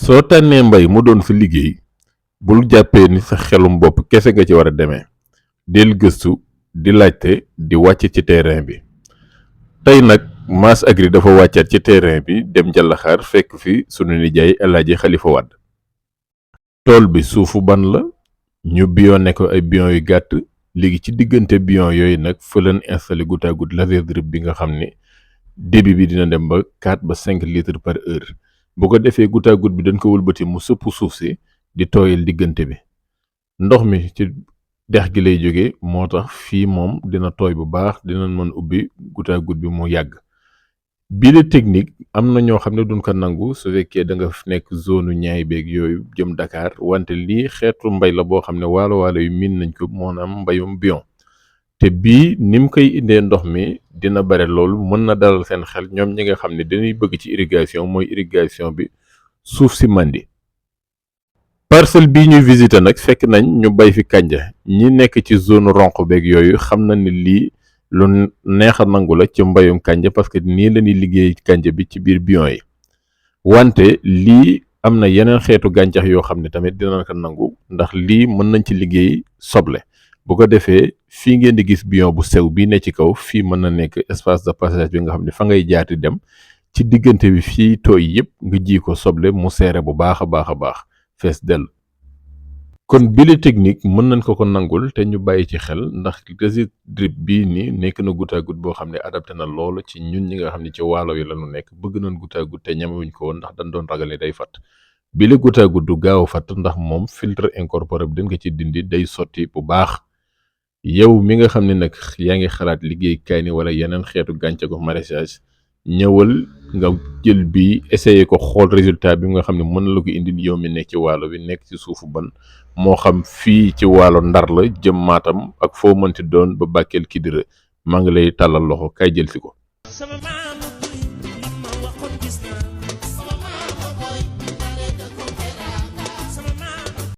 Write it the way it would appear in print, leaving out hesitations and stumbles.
soo tànnee mbay mu doon sa liggéey bul jàppee ni sa xelum bopp kese nga ci war a demee del gëstu di laajte di wàcc ci terrain bi tey nag Mass Agri dafa wàccaat ci terrain bi dem Njalaxaar fekk fi sunu nijaay El Hadji Khalifa Wade tool bi suufu ban la ñu biyoone ko ay biyon yu gàtt léegi ci diggante biyon yooyu nag fa leen installé goutte à goutte laser drip bi nga xam ne débit bi dina dem ba 4 ba 5 litres par heure bu ko defee goutte à goutte bi dañ ko wëlbati mu sëpp suuf si di tooyal diggante bi ndox mi ci dex gi lay jóge moo tax fii moom dina tooy bu baax dina mën ubbi goutte à goutte bi mu yàgg bile technique am na ñoo xam ne duñ ko nangu su fekkee da nga nekk zone ñaay beeg yooyu jëm Dakar wante lii xeetu mbay la boo xam ne waalo yu miin nañ ko maanaam mbayum bion te bii ni mu koy indee ndox mi dina bare loolu mën na dalal seen xel ñoom ñi nga xam ne dañuy bëgg ci irrigation mooy irrigation bi suuf si màndi parcelle bii ñuy visiter nag fekk nañ ñu bay fi kànja ñi nekk ci zone ronq beeg yooyu xam na ni lii lu neex a nangu la ci mbayum kànja parce que nii la ñuy liggéey kànja bi ci biir bion yi wante lii am na yeneen xeetu gàncax yoo xam ne tamit dina ko nangu ndax lii mën nañ ci liggéey soble bu ko defee fii ngeen di gis bion bu sew bii ne ci kaw fii mën na nekk espace de passage bi nga xam ne fa ngay jaati dem ci diggante bi fii tooy yëpp nga ji ko soble mu seere bu baax a baax fees dell kon bile technique mën nañ ko nangul te ñu bàyyi ci xel ndax laser drip bii nii nekk na goutte à goutte boo xam ne adapté na loolu ci ñun ñi nga xam ne ci waalo yi la ñu nekk bëgg nañ goutte à goutte te ñamewuñ ko woon ndax dañ doon ragal ne day fatt bile goutte à goutte du gaaw a fatt ndax moom filtre incorporé bi dañ ko ci dindi day sotti bu baax yow mi nga xam ne nag yaa ngi xalaat liggéey kaani wala yeneen xeetu gàncaxu maraîchage ñëwal nga jël bi essayer ko xool résultat bi nga xam ne mën na la ko indil yow mi nekk ci waalo bi nekk ci suufu ban moo xam fii ci waalo Ndar la jëm Matam ak foo mënti doon ba Bakel Kidira maa ngi lay tàllal loxo kay jël si ko